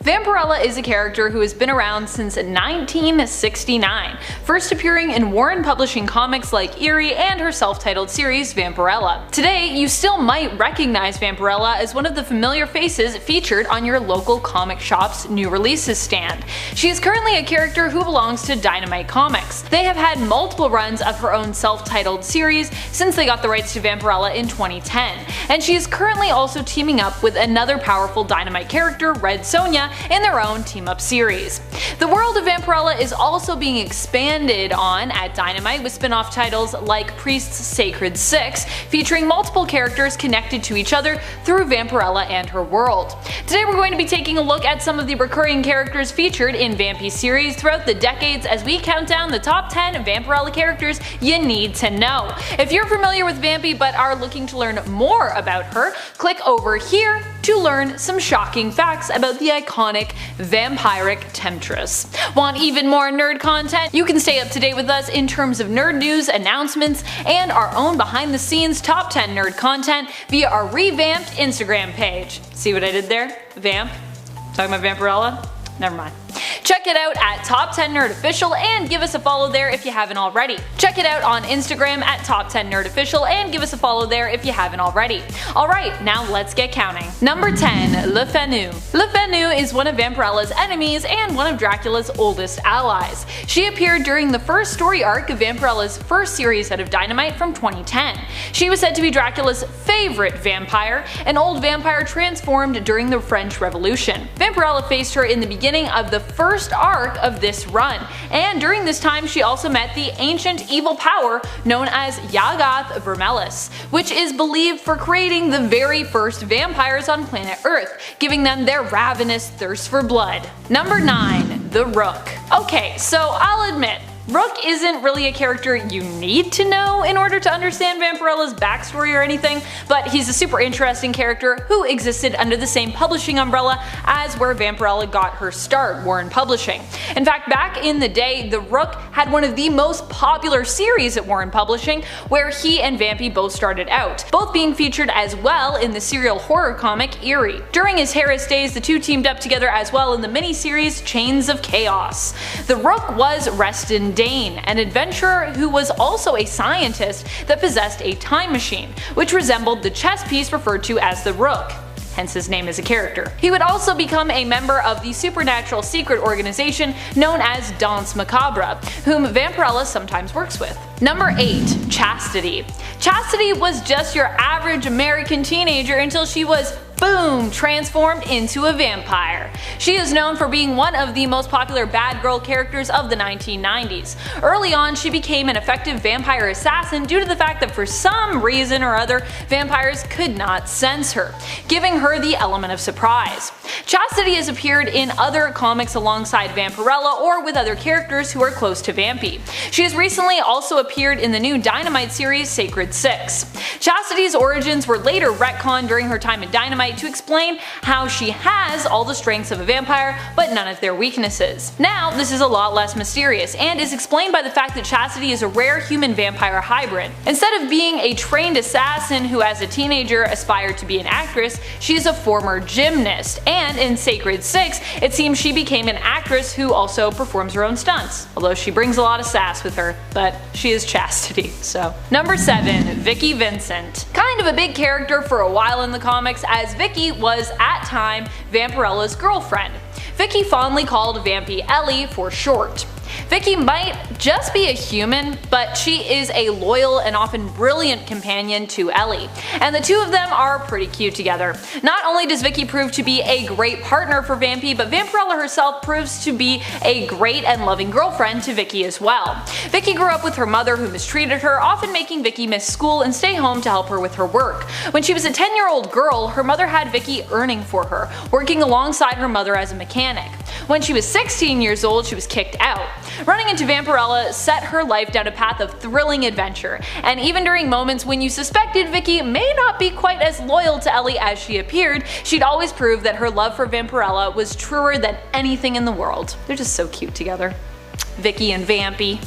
Vampirella is a character who has been around since 1969, first appearing in Warren Publishing comics like Eerie and her self-titled series Vampirella. Today, you still might recognize Vampirella as one of the familiar faces featured on your local comic shop's new releases stand. She is currently a character who belongs to Dynamite Comics. They have had multiple runs of her own self-titled series since they got the rights to Vampirella in 2010, and she is currently also teaming up with another powerful Dynamite character, Red Sonja, in their own team-up series. The world of Vampirella is also being expanded on at Dynamite with spin-off titles like Priest's Sacred 6, featuring multiple characters connected to each other through Vampirella and her world. Today we're going to be taking a look at some of the recurring characters featured in Vampy series throughout the decades as we count down the top 10 Vampirella characters you need to know. If you're familiar with Vampy but are looking to learn more about her, click over here to learn some shocking facts about the iconic vampiric temptress. Want even more nerd content? You can stay up to date with us in terms of nerd news, announcements, and our own behind the scenes top 10 nerd content via our revamped Instagram page. See what I did there? Vamp? Talking about Vampirella? Never mind. Check it out at Top 10 Nerd Official and give us a follow there if you haven't already. Check it out on Instagram at Top 10 Nerd Official and give us a follow there if you haven't already. Alright, now let's get counting. Number 10. Le Femme. Le Femme is one of Vampirella's enemies and one of Dracula's oldest allies. She appeared during the first story arc of Vampirella's first series out of Dynamite from 2010. She was said to be Dracula's favorite vampire, an old vampire transformed during the French Revolution. Vampirella faced her in the beginning of the first arc of this run, and during this time she also met the ancient evil power known as Yagath Vermelis, which is believed for creating the very first vampires on planet Earth, giving them their ravenous thirst for blood. Number 9. The Rook. Okay, so I'll admit, Rook isn't really a character you need to know in order to understand Vampirella's backstory or anything, but he's a super interesting character who existed under the same publishing umbrella as where Vampirella got her start, Warren Publishing. In fact, back in the day, the Rook had one of the most popular series at Warren Publishing, where he and Vampy both started out, both being featured as well in the serial horror comic Eerie. During his Harris days, the two teamed up together as well in the miniseries Chains of Chaos. The Rook was Reston Dane, an adventurer who was also a scientist that possessed a time machine, which resembled the chess piece referred to as the Rook, hence his name as a character. He would also become a member of the supernatural secret organization known as Danse Macabre, whom Vampirella sometimes works with. Number 8. Chastity. Chastity was just your average American teenager until she was boom, transformed into a vampire. She is known for being one of the most popular bad girl characters of the 1990s. Early on, she became an effective vampire assassin due to the fact that for some reason or other, vampires could not sense her, giving her the element of surprise. Chastity has appeared in other comics alongside Vampirella or with other characters who are close to Vampy. She has recently also appeared in the new Dynamite series Sacred 6. Chastity's origins were later retconned during her time at Dynamite to explain how she has all the strengths of a vampire but none of their weaknesses. Now this is a lot less mysterious and is explained by the fact that Chastity is a rare human-vampire hybrid. Instead of being a trained assassin who as a teenager aspired to be an actress, she is a former gymnast, and in Sacred 6 it seems she became an actress who also performs her own stunts, although she brings a lot of sass with her, but she is Chastity, so. Number 7. Vicky Vincent. Kind of a big character for a while in the comics, as Vicky was, at time, Vampirella's girlfriend. Vicky fondly called Vampy Ellie for short. Vicky might just be a human, but she is a loyal and often brilliant companion to Ellie, and the two of them are pretty cute together. Not only does Vicky prove to be a great partner for Vampy, but Vampirella herself proves to be a great and loving girlfriend to Vicky as well. Vicky grew up with her mother who mistreated her, often making Vicky miss school and stay home to help her with her work. When she was a 10-year-old girl, her mother had Vicky earning for her, working alongside her mother as a mechanic. When she was 16 years old, she was kicked out. Running into Vampirella set her life down a path of thrilling adventure, and even during moments when you suspected Vicky may not be quite as loyal to Ellie as she appeared, she'd always prove that her love for Vampirella was truer than anything in the world. They're just so cute together. Vicky and Vampy.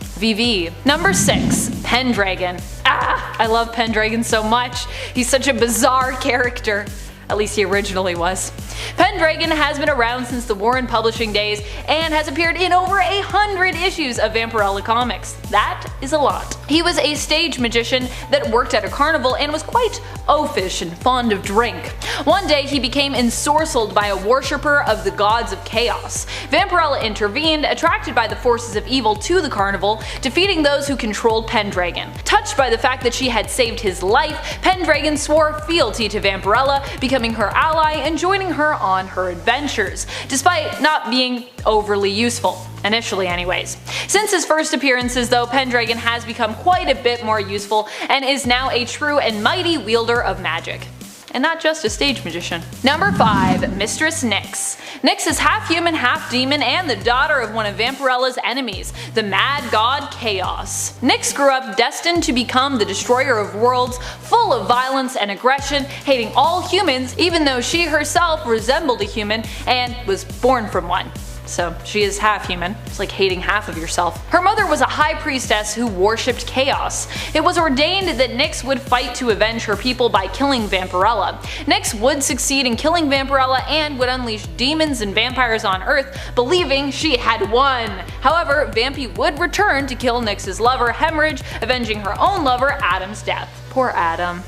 VV. Number 6. Pendragon. I love Pendragon so much. He's such a bizarre character. At least he originally was. Pendragon has been around since the Warren Publishing days and has appeared in over 100 issues of Vampirella comics. That is a lot. He was a stage magician that worked at a carnival and was quite oafish and fond of drink. One day he became ensorcelled by a worshipper of the gods of chaos. Vampirella intervened, attracted by the forces of evil to the carnival, defeating those who controlled Pendragon. Touched by the fact that she had saved his life, Pendragon swore fealty to Vampirella, becoming her ally and joining her on her adventures, despite not being overly useful. Initially anyways. Since his first appearances though, Pendragon has become quite a bit more useful and is now a true and mighty wielder of magic. And not just a stage magician. Number 5. Mistress Nyx. Nyx is half human, half demon, and the daughter of one of Vampirella's enemies, the mad god Chaos. Nyx grew up destined to become the destroyer of worlds, full of violence and aggression, hating all humans even though she herself resembled a human and was born from one. So she is half human. It's like hating half of yourself. Her mother was a high priestess who worshipped chaos. It was ordained that Nyx would fight to avenge her people by killing Vampirella. Nyx would succeed in killing Vampirella and would unleash demons and vampires on Earth, believing she had won. However, Vampy would return to kill Nyx's lover Hemorrhage, avenging her own lover Adam's death. Poor Adam.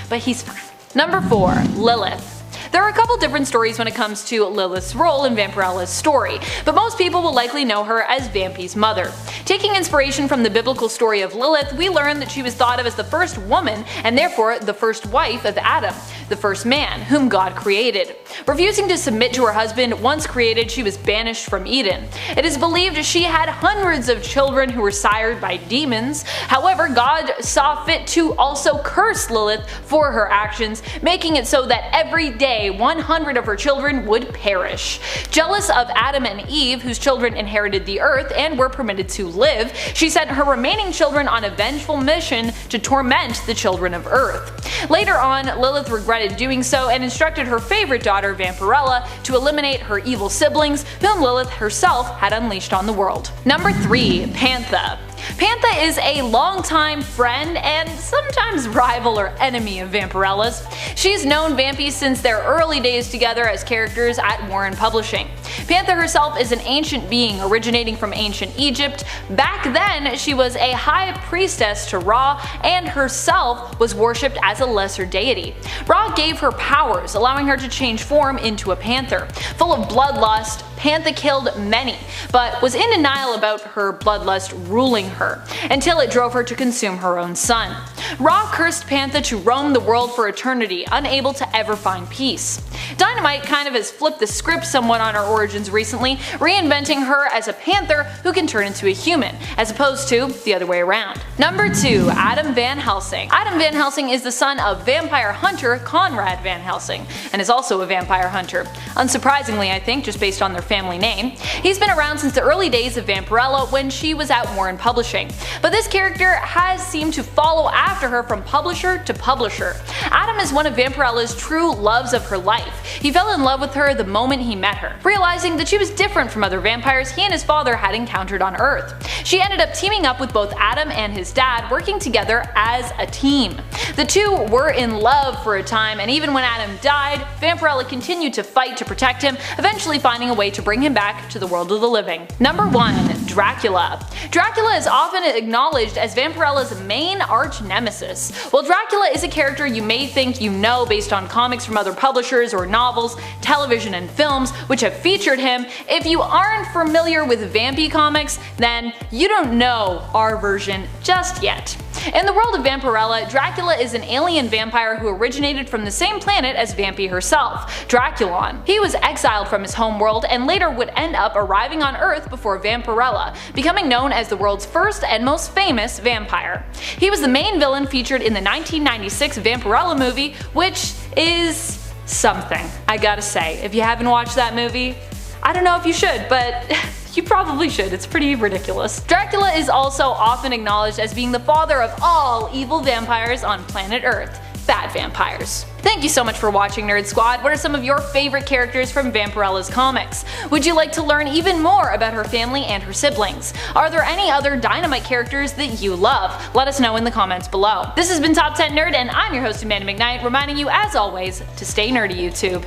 But he's fine. Number 4. Lilith. There are a couple different stories when it comes to Lilith's role in Vampirella's story, but most people will likely know her as Vampy's mother. Taking inspiration from the biblical story of Lilith, we learn that she was thought of as the first woman and therefore the first wife of Adam, the first man whom God created. Refusing to submit to her husband once created, she was banished from Eden. It is believed she had hundreds of children who were sired by demons. However, God saw fit to also curse Lilith for her actions, making it so that every day 100 of her children would perish. Jealous of Adam and Eve, whose children inherited the earth and were permitted to live, she sent her remaining children on a vengeful mission to torment the children of Earth. Later on, Lilith regretted doing so and instructed her favorite daughter, Vampirella, to eliminate her evil siblings, whom Lilith herself had unleashed on the world. Number 3. Pantha. Pantha is a longtime friend and sometimes rival or enemy of Vampirella's. She's known Vampy since their early days together as characters at Warren Publishing. Pantha herself is an ancient being originating from ancient Egypt. Back then, she was a high priestess to Ra and herself was worshipped as a lesser deity. Ra gave her powers, allowing her to change form into a panther. Full of bloodlust, Pantha killed many, but was in denial about her bloodlust ruling her, until it drove her to consume her own son. Ra cursed Pantha to roam the world for eternity, unable to ever find peace. Dynamite kind of has flipped the script somewhat on her origins recently, reinventing her as a panther who can turn into a human, as opposed to the other way around. Number 2. Adam Van Helsing. Adam Van Helsing is the son of vampire hunter Conrad Van Helsing, and is also a vampire hunter. Unsurprisingly, I think, just based on their family name. He's been around since the early days of Vampirella when she was at Warren Publishing, but this character has seemed to follow after her from publisher to publisher. Adam is one of Vampirella's true loves of her life. He fell in love with her the moment he met her. Realizing that she was different from other vampires he and his father had encountered on Earth. She ended up teaming up with both Adam and his dad, working together as a team. The two were in love for a time, and even when Adam died, Vampirella continued to fight to protect him, eventually finding a way to bring him back to the world of the living. Number 1. Dracula. Dracula is often acknowledged as Vampirella's main arch nemesis. While Dracula is a character you may think you know based on comics from other publishers or novels, television and films which have featured him, if you aren't familiar with Vampy comics, then you don't know our version just yet. In the world of Vampirella, Dracula is an alien vampire who originated from the same planet as Vampy herself, Draculon. He was exiled from his homeworld and later would end up arriving on Earth before Vampirella, becoming known as the world's first and most famous vampire. He was the main villain featured in the 1996 Vampirella movie, which is something, I gotta say. If you haven't watched that movie, I don't know if you should, but you probably should, it's pretty ridiculous. Dracula is also often acknowledged as being the father of all evil vampires on planet Earth. Bad vampires. Thank you so much for watching, Nerd Squad. What are some of your favorite characters from Vampirella's comics? Would you like to learn even more about her family and her siblings? Are there any other Dynamite characters that you love? Let us know in the comments below. This has been Top 10 Nerd, and I'm your host Amanda McKnight, reminding you as always to stay nerdy, YouTube.